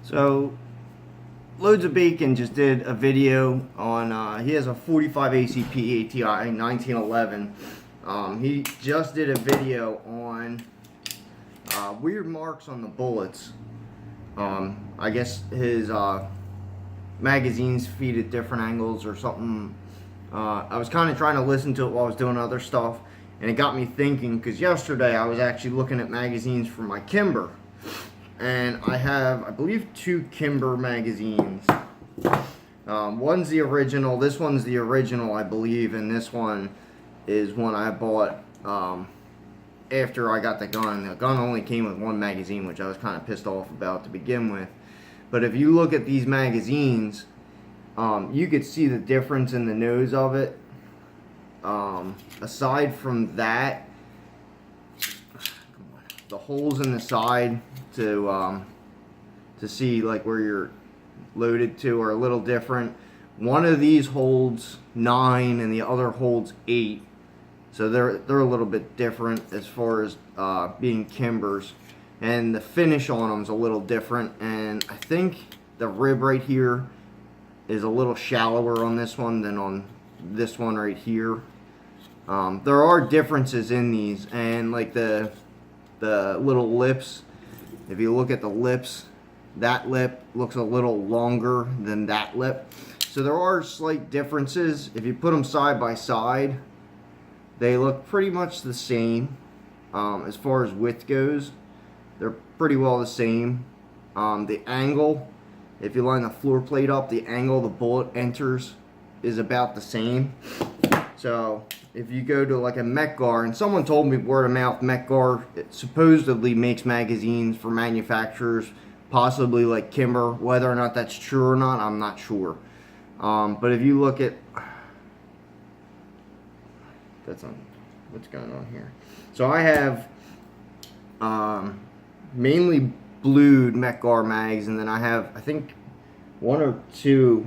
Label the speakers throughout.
Speaker 1: So, Loads of Bacon just did a video on, he has a 45 ACP ATI 1911. He just did a video on weird marks on the bullets. I guess his magazines feed at different angles or something. I was kind of trying to listen to it while I was doing other stuff, and it got me thinking, because yesterday I was actually looking at magazines for my Kimber. And I have, I believe, 2 Kimber magazines. One's the original, this one's the original, I believe, and this one is one I bought after I got the gun. The gun only came with 1 magazine, which I was kind of pissed off about to begin with. But if you look at these magazines, you could see the difference in the nose of it. Aside from that, the holes in the side to see like where you're loaded to are a little different. One of these holds 9 and the other holds 8, so they're a little bit different as far as being Kimbers, and the finish on them is a little different. And I think the rib right here is a little shallower on this one than on this one right here. There are differences in these, and like the little lips, if you look at the lips, that lip looks a little longer than that lip. So there are slight differences. If you put them side by side, they look pretty much the same. As far as width goes, they're pretty well the same. The angle, if you line the floor plate up, the angle the bullet enters is about the same. So if you go to like a Mec-Gar, and someone told me word of mouth, Mec-Gar supposedly makes magazines for manufacturers, possibly like Kimber. Whether or not that's true or not, I'm not sure. But if you look at, that's on, what's going on here? So I have mainly blued Mec-Gar mags, and then I have, I think, 1 or 2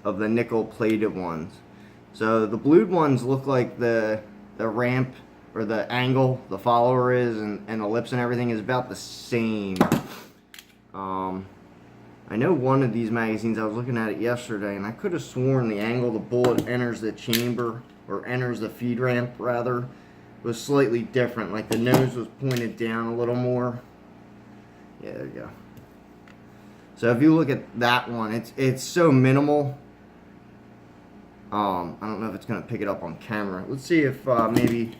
Speaker 1: of the nickel plated ones. So the blued ones look like the ramp or the angle the follower is, and the lips and everything is about the same. I know one of these magazines, I was looking at it yesterday, and I could have sworn the angle the bullet enters the chamber, or enters the feed ramp rather, was slightly different. Like the nose was pointed down a little more. Yeah, there you go. So if you look at that one, it's so minimal. I don't know if it's going to pick it up on camera. Let's see if maybe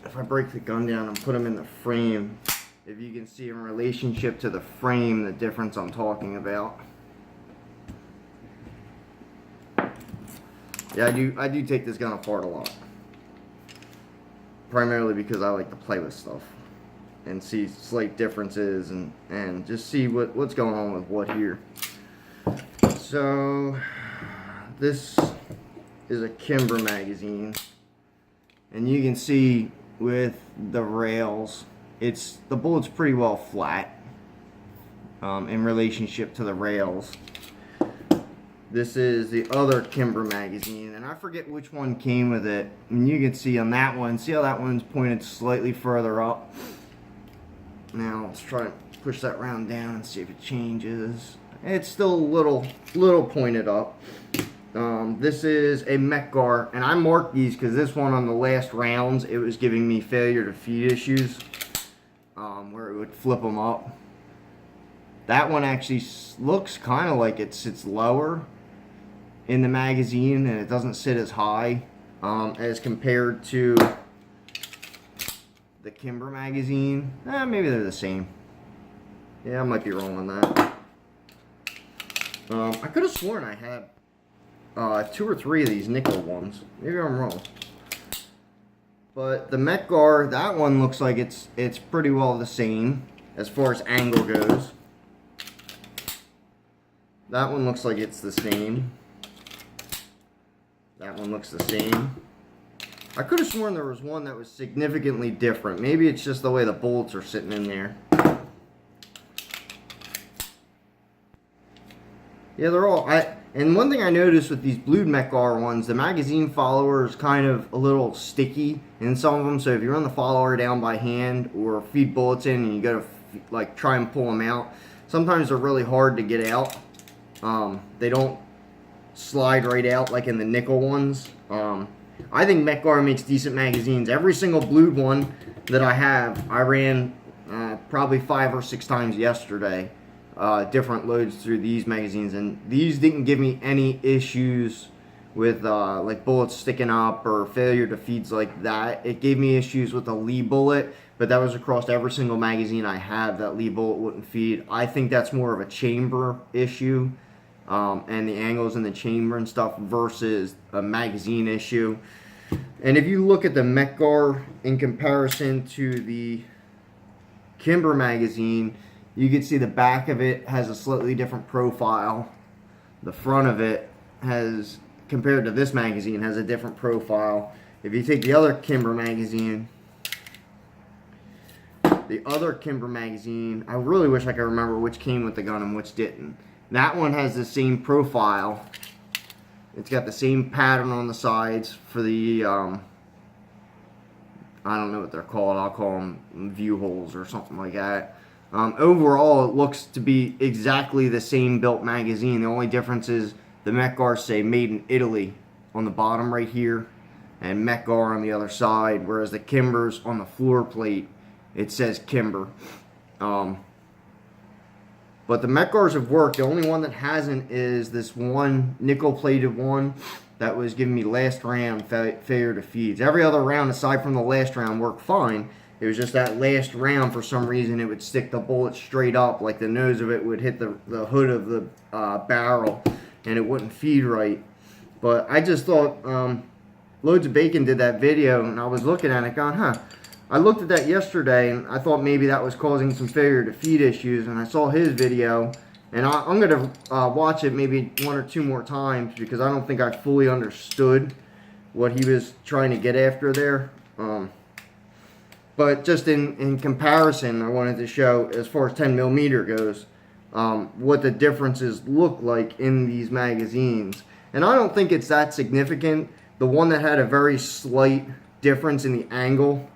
Speaker 1: if I break the gun down and put them in the frame, if you can see in relationship to the frame the difference I'm talking about. Yeah, I do take this gun apart a lot. Primarily because I like to play with stuff and see slight differences and just see what's going on with what here. So this is a Kimber magazine, and you can see with the rails, the bullet's pretty well flat in relationship to the rails. This is the other Kimber magazine, and I forget which one came with it. And you can see on that one, see how that one's pointed slightly further up. Now let's try to push that round down and see if it changes. It's still a little pointed up. This is a Mec-Gar, and I marked these because this one on the last rounds, it was giving me failure to feed issues, where it would flip them up. That one actually looks kind of like it sits lower in the magazine, and it doesn't sit as high as compared to the Kimber magazine. Maybe they're the same. Yeah, I might be wrong on that. I could have sworn I had 2 or 3 of these nickel ones. Maybe I'm wrong. But the Mec-Gar, that one looks like it's pretty well the same as far as angle goes. That one looks like it's the same. That one looks the same. I could have sworn there was one that was significantly different. Maybe it's just the way the bullets are sitting in there. Yeah, they're all... And one thing I noticed with these blued Mec-Gar ones, the magazine follower is kind of a little sticky in some of them. So if you run the follower down by hand or feed bullets in and you go to like try and pull them out. Sometimes they're really hard to get out. They don't slide right out like in the nickel ones. I think Mec-Gar makes decent magazines. Every single blued one that I have, I ran probably 5 or 6 times yesterday, different loads through these magazines, and these didn't give me any issues with like bullets sticking up or failure to feeds like that. It gave me issues with the Lee bullet, but that was across every single magazine I have that Lee bullet wouldn't feed. I think that's more of a chamber issue, and the angles in the chamber and stuff versus a magazine issue. And if you look at the Mec-Gar in comparison to the Kimber magazine, you can see the back of it has a slightly different profile. The front of it has, compared to this magazine, has a different profile. If you take the other Kimber magazine, I really wish I could remember which came with the gun and which didn't. That one has the same profile. It's got the same pattern on the sides for the, I don't know what they're called. I'll call them view holes or something like that. Overall, it looks to be exactly the same built magazine. The only difference is the Mec-Gar say made in Italy on the bottom right here, and Mec-Gar on the other side, whereas the Kimbers on the floor plate, it says Kimber. But the Mec-Gars have worked. The only one that hasn't is this one nickel-plated one that was giving me last round failure to feeds. Every other round aside from the last round worked fine. It was just that last round, for some reason, it would stick the bullet straight up, like the nose of it would hit the hood of the barrel, and it wouldn't feed right. But I just thought Loads of Bacon did that video, and I was looking at it going, huh. I looked at that yesterday, and I thought maybe that was causing some failure to feed issues, and I saw his video, and I'm going to watch it maybe 1 or 2 more times, because I don't think I fully understood what he was trying to get after there. But just in comparison, I wanted to show, as far as 10mm goes, what the differences look like in these magazines. And I don't think it's that significant. The one that had a very slight difference in the angle,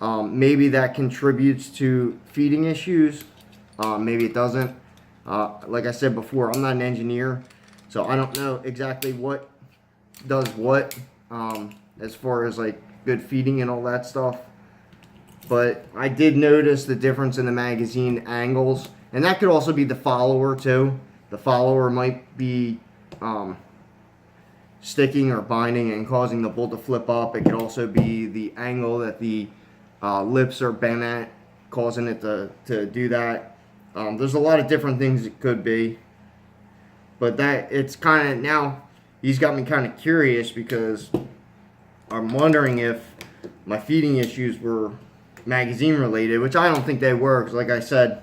Speaker 1: maybe that contributes to feeding issues. Maybe it doesn't. Like I said before, I'm not an engineer, so I don't know exactly what does what as far as like good feeding and all that stuff. But I did notice the difference in the magazine angles, and that could also be the follower too. The follower might be sticking or binding and causing the bolt to flip up. It could also be the angle that the lips are bent at, causing it to do that. There's a lot of different things it could be, but that it's kind of, now he's got me kind of curious, because I'm wondering if my feeding issues were magazine related, which I don't think they were, because like I said,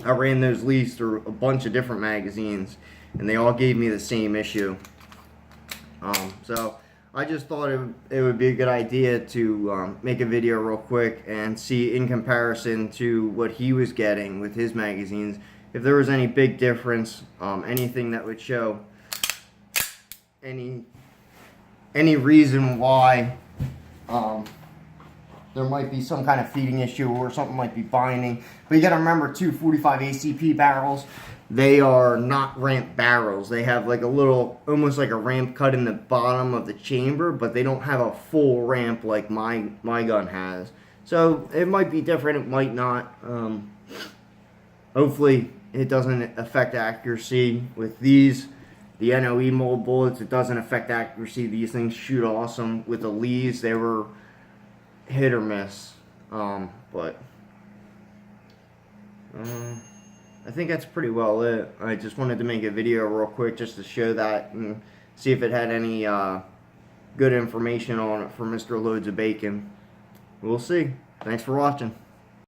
Speaker 1: I ran those leads through a bunch of different magazines, and they all gave me the same issue. So I just thought it would be a good idea to make a video real quick and see, in comparison to what he was getting with his magazines, if there was any big difference, anything that would show any reason why there might be some kind of feeding issue or something might be binding. But you got to remember too, 45 ACP barrels, they are not ramp barrels. They have like a little, almost like a ramp cut in the bottom of the chamber, but they don't have a full ramp like my gun has. So it might be different, it might not. Hopefully it doesn't affect accuracy with these. The NOE mold bullets, it doesn't affect accuracy. These things shoot awesome. With the Lees, they were hit or miss. But I think that's pretty well it. I just wanted to make a video real quick just to show that and see if it had any good information on it for Mr. Loads of Bacon. We'll see. Thanks for watching.